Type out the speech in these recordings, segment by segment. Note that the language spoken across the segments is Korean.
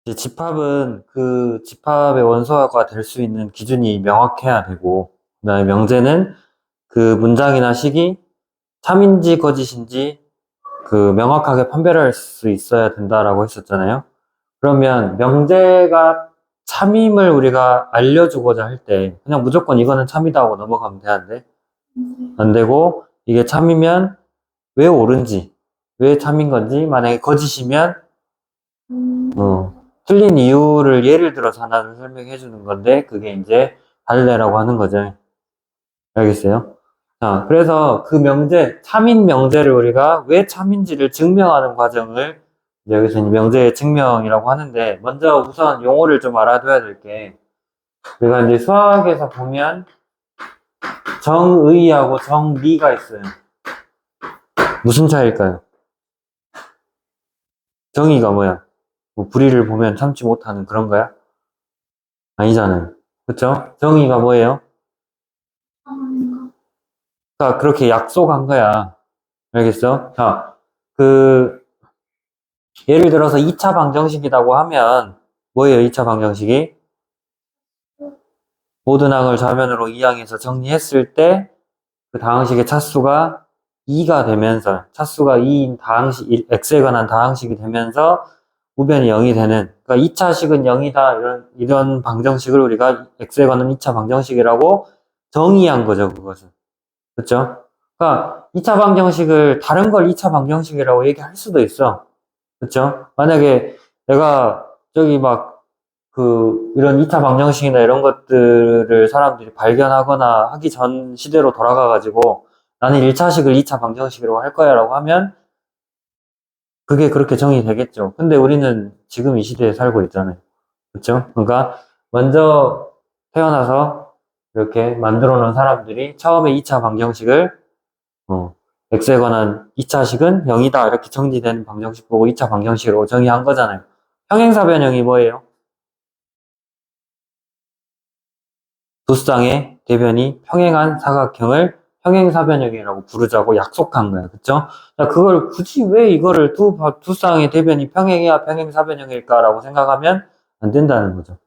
이제 집합은 그 집합의 원소가 될 수 있는 기준이 명확해야 되고, 그다음에 명제는 그 문장이나 식이 참인지 거짓인지 그 명확하게 판별할 수 있어야 된다라고 했었잖아요. 그러면 명제가 참임을 우리가 알려주고자 할 때 그냥 무조건 이거는 참이다 하고 넘어가면 되는데 안 되고, 이게 참이면 왜 옳은지, 왜 참인 건지, 만약에 거짓이면 틀린 이유를 예를 들어서 하나를 설명해 주는 건데, 그게 이제 발레라고 하는 거죠. 알겠어요? 자, 그래서 그 명제, 참인 명제를 우리가 왜 참인지를 증명하는 과정을 이제 여기서 이제 명제의 증명이라고 하는데, 먼저 우선 용어를 좀 알아둬야 될 게, 우리가 이제 수학에서 보면 정의하고 정리가 있어요. 무슨 차이일까요? 정의가 뭐야? 뭐 불의를 보면 참지 못하는 그런 거야? 아니잖아요. 그쵸? 정의가 뭐예요? 그러니까 그렇게 약속한 거야. 알겠어? 자, 그 예를 들어서 2차 방정식이라고 하면 뭐예요? 2차 방정식이? 모든 항을 좌변으로 이항해서 정리했을 때 그 다항식의 차수가 2가 되면서, 차수가 2인 다항식, x에 관한 다항식이 되면서 우변이 0이 되는, 그러니까 2차식은 0이다, 이런 방정식을 우리가 x에 관한 2차 방정식이라고 정의한 거죠, 그것은. 그렇죠? 그러니까 2차 방정식을 다른 걸 2차 방정식이라고 얘기할 수도 있어. 그렇죠? 만약에 내가 저기 막 이런 2차 방정식이나 이런 것들을 사람들이 발견하거나 하기 전 시대로 돌아가가지고 나는 1차식을 2차 방정식이라고 할 거야 라고 하면 그게 그렇게 정의되겠죠. 근데 우리는 지금 이 시대에 살고 있잖아요. 그렇죠? 그러니까 먼저 태어나서 이렇게 만들어 놓은 사람들이 처음에 2차 방정식을 x에 관한 2차식은 0이다 이렇게 정리된 방정식 보고 2차 방정식으로 정의한 거잖아요. 평행사변형이 뭐예요? 두 쌍의 대변이 평행한 사각형을 평행사변형이라고 부르자고 약속한 거야. 그쵸? 자, 그걸 굳이 왜 이거를 두 쌍의 대변이 평행해야 평행사변형일까라고 생각하면 안 된다는 거죠.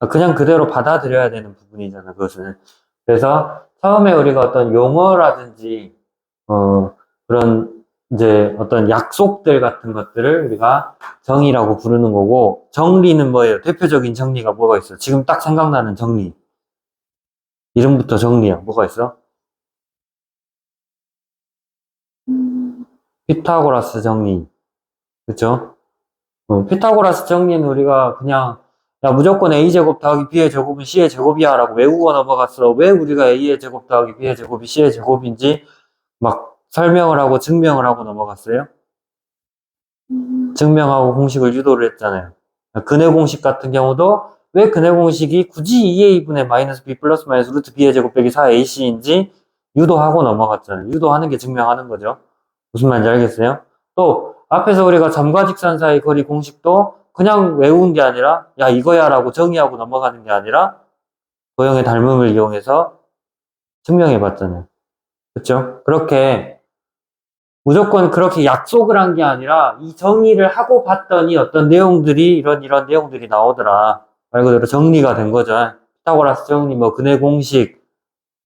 그냥 그대로 받아들여야 되는 부분이잖아, 그것은. 그래서 처음에 우리가 어떤 용어라든지, 그런 이제 어떤 약속들 같은 것들을 우리가 정의라고 부르는 거고, 정리는 뭐예요? 대표적인 정리가 뭐가 있어? 지금 딱 생각나는 정리. 이름부터 정리야. 뭐가 있어? 피타고라스 정리. 그쵸? 피타고라스 정리는 우리가 그냥, 야, 무조건 a제곱 더하기 b의 제곱은 c의 제곱이야 라고 외우고 넘어갔어. 왜 우리가 a의 제곱 더하기 b의 제곱이 c의 제곱인지 막 설명을 하고 증명을 하고 넘어갔어요? 증명하고 공식을 유도를 했잖아요. 근해 공식 같은 경우도 왜 근해 공식이 굳이 2a분의 마이너스 b 플러스 마이너스 루트 b의 제곱 빼기 4ac인지 유도하고 넘어갔잖아요. 유도하는 게 증명하는 거죠. 무슨 말인지 알겠어요? 또 앞에서 우리가 점과 직선 사이 거리 공식도 그냥 외운 게 아니라 야 이거야 라고 정의하고 넘어가는 게 아니라 도형의 닮음을 이용해서 증명해 봤잖아요. 그렇죠? 그렇게 무조건 그렇게 약속을 한 게 아니라 이 정리를 하고 봤더니 어떤 내용들이 이런 내용들이 나오더라. 말 그대로 정리가 된 거죠. 피타고라스 정리, 뭐 근해 공식,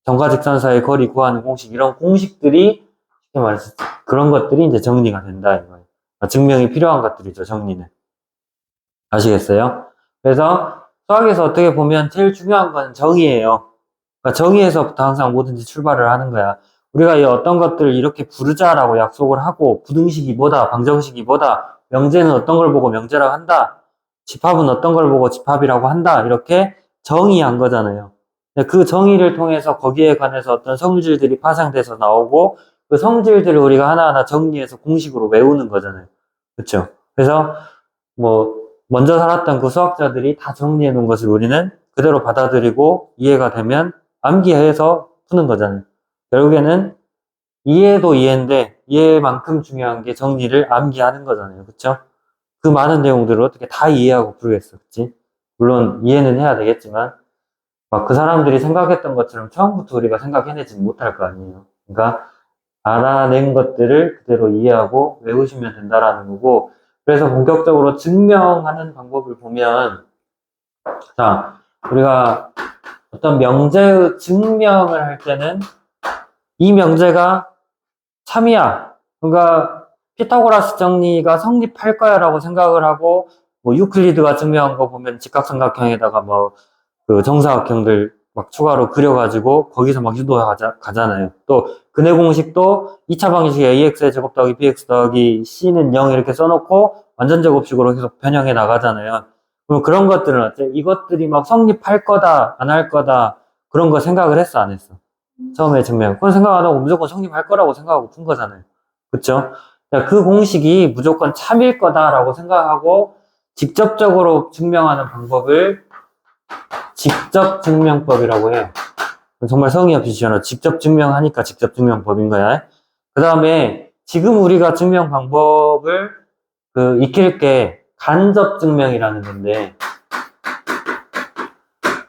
점과 직선 사이 거리 구하는 공식, 이런 공식들이 쉽게 말해서 그런 것들이 이제 정리가 된다 이거예요. 증명이 필요한 것들이죠, 정리는. 아시겠어요? 그래서 수학에서 어떻게 보면 제일 중요한 건 정의예요. 그러니까 정의에서부터 항상 뭐든지 출발을 하는 거야. 우리가 이 어떤 것들을 이렇게 부르자라고 약속을 하고, 부등식이 뭐다, 방정식이 뭐다, 명제는 어떤 걸 보고 명제라고 한다, 집합은 어떤 걸 보고 집합이라고 한다, 이렇게 정의한 거잖아요. 그 정의를 통해서 거기에 관해서 어떤 성질들이 파생돼서 나오고, 그 성질들을 우리가 하나하나 정리해서 공식으로 외우는 거잖아요. 그렇죠? 그래서 뭐 먼저 살았던 그 수학자들이 다 정리해 놓은 것을 우리는 그대로 받아들이고 이해가 되면 암기해서 푸는 거잖아요. 결국에는 이해도 이해인데 이해만큼 중요한 게 정리를 암기하는 거잖아요. 그쵸? 그 많은 내용들을 어떻게 다 이해하고 부르겠어. 그치? 물론 이해는 해야 되겠지만 막 그 사람들이 생각했던 것처럼 처음부터 우리가 생각해내지는 못할 거 아니에요. 그러니까 알아낸 것들을 그대로 이해하고 외우시면 된다라는 거고, 그래서 본격적으로 증명하는 방법을 보면, 자, 우리가 어떤 명제의 증명을 할 때는 이 명제가 참이야. 그러니까 피타고라스 정리가 성립할 거야 라고 생각을 하고, 뭐 유클리드가 증명한 거 보면 직각삼각형에다가 뭐 그 정사각형들 막 추가로 그려가지고 거기서 막 가잖아요. 또 근해 공식도 2차 방식에 ax의 제곱 더하기 bx 더하기 c는 0 이렇게 써놓고 완전 제곱식으로 계속 변형해 나가잖아요. 그럼 그런 것들은 어때? 이것들이 막 성립할 거다, 안 할 거다, 그런 거 생각을 했어, 안 했어? 처음에 증명. 그건 생각 안 하고 무조건 성립할 거라고 생각하고 푼 거잖아요. 그쵸? 그 공식이 무조건 참일 거다라고 생각하고 직접적으로 증명하는 방법을 직접 증명법이라고 해요. 정말 성의 없이 지어놔. 직접 증명하니까 직접 증명법인 거야. 그 다음에 지금 우리가 증명 방법을 익힐 게 간접 증명이라는 건데,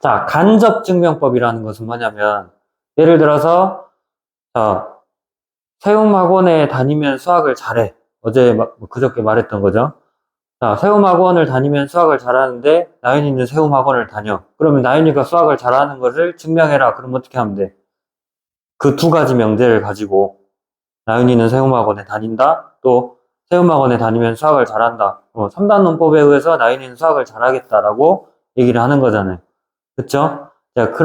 자, 간접 증명법이라는 것은 뭐냐면, 예를 들어서, 세움학원에 다니면 수학을 잘해. 어제 그저께 말했던 거죠. 자, 세움학원을 다니면 수학을 잘하는데 나윤이는 세움학원을 다녀. 그러면 나윤이가 수학을 잘하는 것을 증명해라. 그럼 어떻게 하면 돼? 그 두 가지 명제를 가지고 나윤이는 세움학원에 다닌다. 또 세움학원에 다니면 수학을 잘한다. 3단 논법에 의해서 나윤이는 수학을 잘하겠다라고 얘기를 하는 거잖아요. 그쵸? 자, 그러니까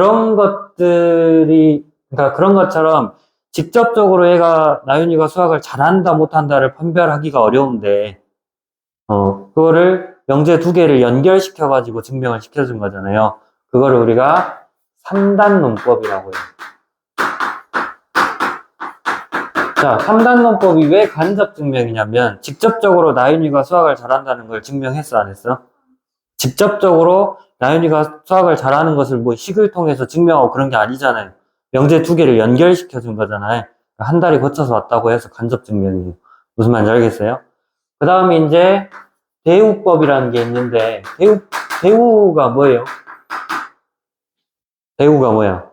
그런 것처럼 직접적으로 나윤이가 수학을 잘한다, 못한다를 판별하기가 어려운데, 그거를 명제 두 개를 연결시켜가지고 증명을 시켜준 거잖아요. 그거를 우리가 3단 논법이라고 해요. 자, 3단 논법이 왜 간접 증명이냐면, 직접적으로 나윤이가 수학을 잘한다는 걸 증명했어, 안 했어? 직접적으로 나윤이가 수학을 잘하는 것을 뭐 식을 통해서 증명하고 그런 게 아니잖아요. 명제 두 개를 연결시켜준 거잖아요. 한 달이 거쳐서 왔다고 해서 간접 증명이에요. 무슨 말인지 알겠어요? 그 다음에 이제 대우법이라는 게 있는데, 대우가 뭐예요? 대우가 뭐야?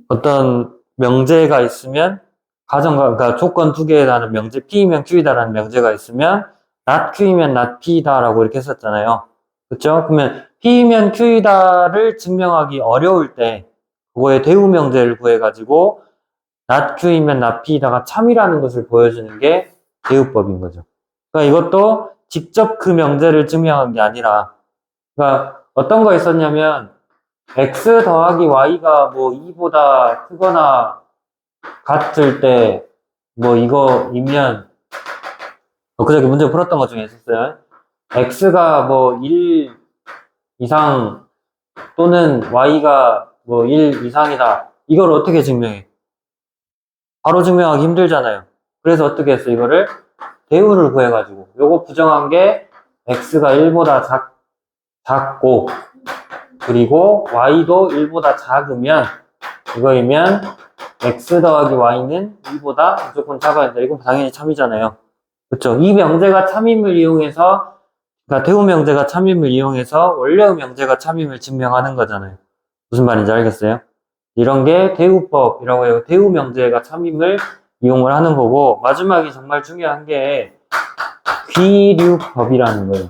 어떤 명제가 있으면, 그러니까 조건 두 개라는 명제, P이면 Q이다라는 명제가 있으면, not Q이면 not P다라고 이렇게 했었잖아요. 그쵸? 그러면 P이면 Q이다를 증명하기 어려울 때, 그거의 대우 명제를 구해가지고, not Q이면 not P다가 참이라는 것을 보여주는 게 대우법인 거죠. 그러니까 이것도 직접 그 명제를 증명한 게 아니라, 그러니까 어떤 거 있었냐면, x 더하기 y가 뭐 2보다 크거나 같을 때, 뭐 이거이면, 그저께 문제 풀었던 것 중에 있었어요. x가 뭐 1 이상 또는 y가 뭐 1 이상이다. 이걸 어떻게 증명해? 바로 증명하기 힘들잖아요. 그래서 어떻게 했어? 이거를 대우를 구해가지고, 요거 부정한 게 x가 1보다 작고, 그리고 y도 1보다 작으면, 이거이면 x 더하기 y는 2보다 무조건 작아야 된다. 이건 당연히 참이잖아요. 그렇죠? 이 명제가 참임을 이용해서, 그러니까 대우 명제가 참임을 이용해서 원래의 명제가 참임을 증명하는 거잖아요. 무슨 말인지 알겠어요? 이런 게 대우법이라고 해요. 대우 명제가 참임을 이용을 하는 거고, 마지막이 정말 중요한 게 귀류법이라는 거예요.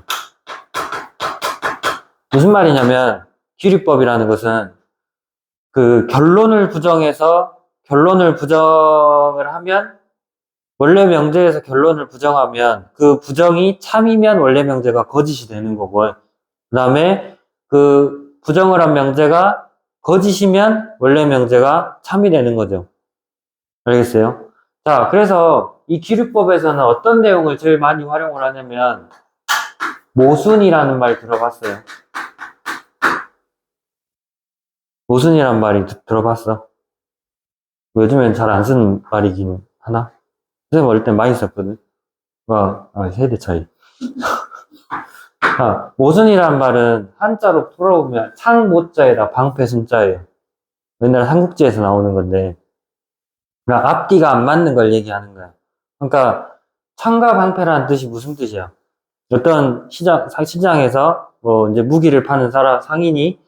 무슨 말이냐면, 귀류법이라는 것은 그 결론을 부정을 하면, 원래 명제에서 결론을 부정하면 그 부정이 참이면 원래 명제가 거짓이 되는 거고, 그 다음에 그 부정을 한 명제가 거짓이면 원래 명제가 참이 되는 거죠. 알겠어요? 자, 그래서 이 기류법에서는 어떤 내용을 제일 많이 활용을 하냐면 모순이라는 말 들어봤어요? 모순이란 말이 들어봤어? 요즘엔 잘 안 쓰는 말이긴 하나? 선생님 어릴 땐 많이 썼거든. 세대 차이. 모순이란 말은 한자로 풀어보면 창모자에다 방패순자예요. 옛날 삼국지에서 나오는 건데, 그러니까 앞뒤가 안 맞는 걸 얘기하는 거야. 그러니까 창과 방패라는 뜻이 무슨 뜻이야? 어떤 시장에서 뭐 이제 무기를 파는 상인이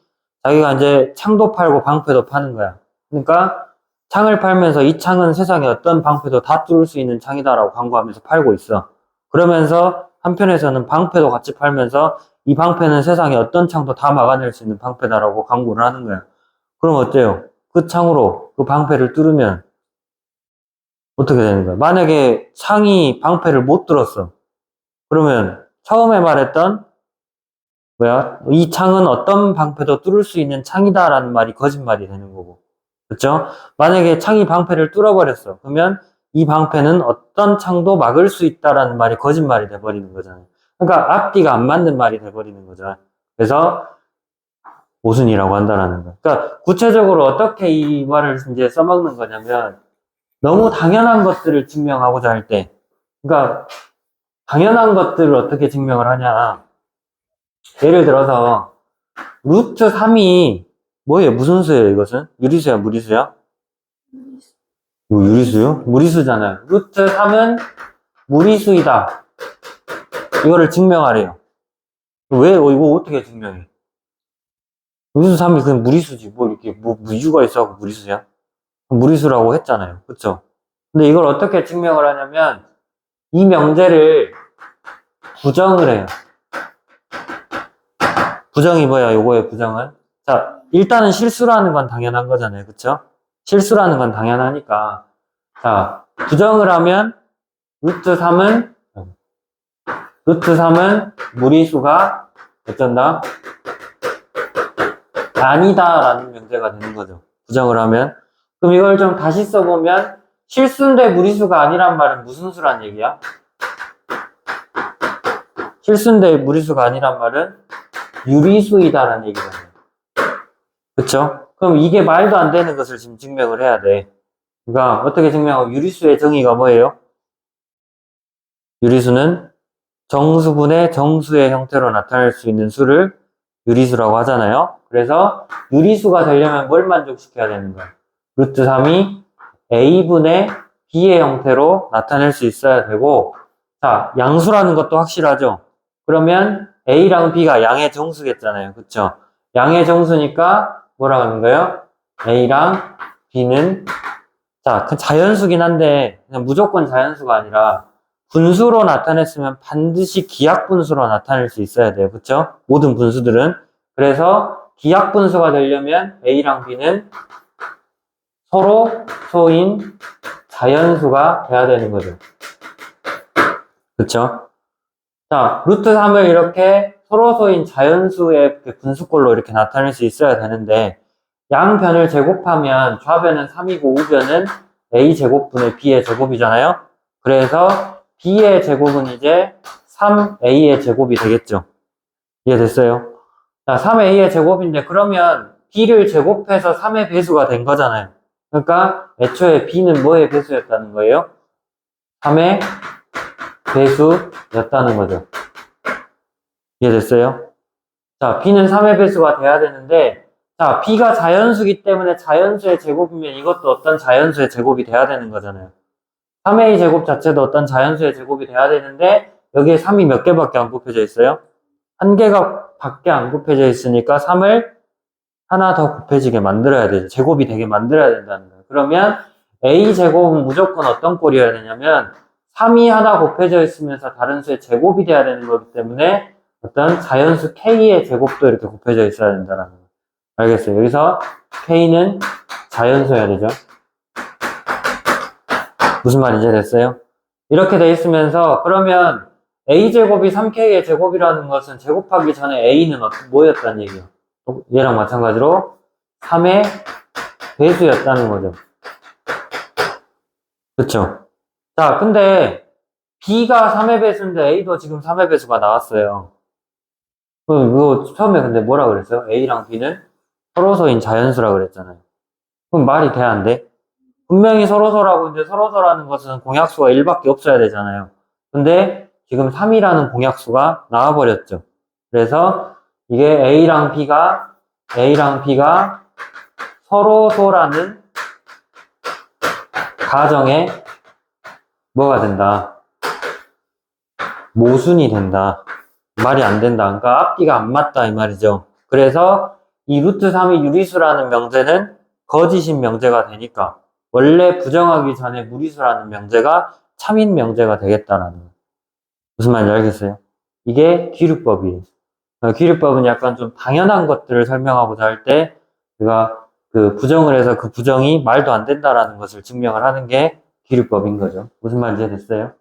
자기가 이제 창도 팔고 방패도 파는 거야. 그러니까 창을 팔면서 이 창은 세상에 어떤 방패도 다 뚫을 수 있는 창이다라고 광고하면서 팔고 있어. 그러면서 한편에서는 방패도 같이 팔면서 이 방패는 세상에 어떤 창도 다 막아낼 수 있는 방패다라고 광고를 하는 거야. 그럼 어때요? 그 창으로 그 방패를 뚫으면 어떻게 되는 거야? 만약에 창이 방패를 못 뚫었어. 그러면 처음에 말했던 이 창은 어떤 방패도 뚫을 수 있는 창이다라는 말이 거짓말이 되는 거고. 그렇죠? 만약에 창이 방패를 뚫어버렸어. 그러면 이 방패는 어떤 창도 막을 수 있다라는 말이 거짓말이 돼버리는 거잖아요. 그러니까 앞뒤가 안 맞는 말이 돼버리는 거죠. 그래서 모순이라고 한다라는 거. 그러니까 구체적으로 어떻게 이 말을 이제 써먹는 거냐면 너무 당연한 것들을 증명하고자 할 때, 그러니까 당연한 것들을 어떻게 증명을 하냐. 예를 들어서 루트 3이 뭐예요? 무슨 수예요, 이것은? 유리수야, 무리수야? 이거 유리수요? 무리수잖아요. 루트 3은 무리수이다. 이거를 증명하래요. 왜? 이거 어떻게 증명해? 루트 3이 그냥 무리수지. 뭐 이렇게 뭐 이유가 있어서 무리수야? 무리수라고 했잖아요. 그쵸? 근데 이걸 어떻게 증명을 하냐면 이 명제를 부정을 해요. 부정이 뭐야? 요거의 부정은? 자, 일단은 실수라는 건 당연한 거잖아요. 그쵸? 실수라는 건 당연하니까. 자, 부정을 하면 루트 3은 무리수가 어쩐다? 아니다라는 명제가 되는 거죠. 부정을 하면. 그럼 이걸 좀 다시 써보면 실수인데 무리수가 아니란 말은 무슨 수란 얘기야? 실수인데 무리수가 아니란 말은 유리수이다라는 얘기잖아요. 그쵸? 그럼 이게 말도 안 되는 것을 지금 증명을 해야 돼. 그러니까 어떻게 증명하고 유리수의 정의가 뭐예요? 유리수는 정수분의 정수의 형태로 나타낼 수 있는 수를 유리수라고 하잖아요. 그래서 유리수가 되려면 뭘 만족시켜야 되는 거야? 루트 3이 a분의 b의 형태로 나타낼 수 있어야 되고, 자, 양수라는 것도 확실하죠? 그러면 a랑 b가 양의 정수겠잖아요. 그쵸? 양의 정수니까 뭐라 하는 거예요? a랑 b는 자, 그 자연수긴 한데 그냥 무조건 자연수가 아니라 분수로 나타냈으면 반드시 기하분수로 나타낼 수 있어야 돼요. 그쵸? 모든 분수들은. 그래서 기하분수가 되려면 a랑 b는 서로 소인 자연수가 돼야 되는 거죠. 그쵸? 자, 루트 3을 이렇게 서로 소인 자연수의 분수꼴로 이렇게 나타낼 수 있어야 되는데 양변을 제곱하면 좌변은 3이고 우변은 a제곱분의 b의 제곱이잖아요. 그래서 b의 제곱은 이제 3a의 제곱이 되겠죠. 이해됐어요? 자, 3a의 제곱인데 그러면 b를 제곱해서 3의 배수가 된 거잖아요. 그러니까 애초에 b는 뭐의 배수였다는 거예요? 3의 배수였다는 거죠. 이해됐어요? 자, b는 3의 배수가 돼야 되는데 자, b가 자연수기 때문에 자연수의 제곱이면 이것도 어떤 자연수의 제곱이 돼야 되는 거잖아요. 3a 제곱 자체도 어떤 자연수의 제곱이 돼야 되는데 여기에 3이 몇 개밖에 안 곱해져 있어요? 한 개가 밖에 안 곱해져 있으니까 3을 하나 더 곱해지게 만들어야 되죠. 제곱이 되게 만들어야 된다는 거예요. 그러면 a 제곱은 무조건 어떤 꼴이어야 되냐면 3이 하나 곱해져 있으면서 다른 수의 제곱이 돼야 되는 거기 때문에 어떤 자연수 k의 제곱도 이렇게 곱해져 있어야 된다는 거예요. 알겠어요? 여기서 k는 자연수여야 되죠. 무슨 말인지 됐어요? 이렇게 돼 있으면서 그러면 a제곱이 3k의 제곱이라는 것은 제곱하기 전에 a는 뭐였다는 얘기예요? 얘랑 마찬가지로 3의 배수였다는 거죠. 그쵸? 자, 근데 b가 3의 배수인데 a도 지금 3의 배수가 나왔어요. 그럼 이거 처음에 근데 뭐라 그랬어요? a랑 b는 서로소인 자연수라 그랬잖아요. 그럼 말이 돼, 안 돼? 분명히 서로서라고 이제 서로서라는 것은 공약수가 1밖에 없어야 되잖아요. 근데 지금 3이라는 공약수가 나와버렸죠. 그래서 이게 A랑 B가 서로소라는 가정에 뭐가 된다? 모순이 된다. 말이 안 된다. 그러니까 앞뒤가 안 맞다 이 말이죠. 그래서 이 루트 3이 유리수라는 명제는 거짓인 명제가 되니까 원래 부정하기 전에 무리수라는 명제가 참인 명제가 되겠다라는 거. 무슨 말인지 알겠어요? 이게 기류법이에요. 기류법은 약간 좀 당연한 것들을 설명하고자 할 때 우리가 그 부정을 해서 그 부정이 말도 안 된다라는 것을 증명을 하는 게 기류법인 거죠. 무슨 말인지 됐어요?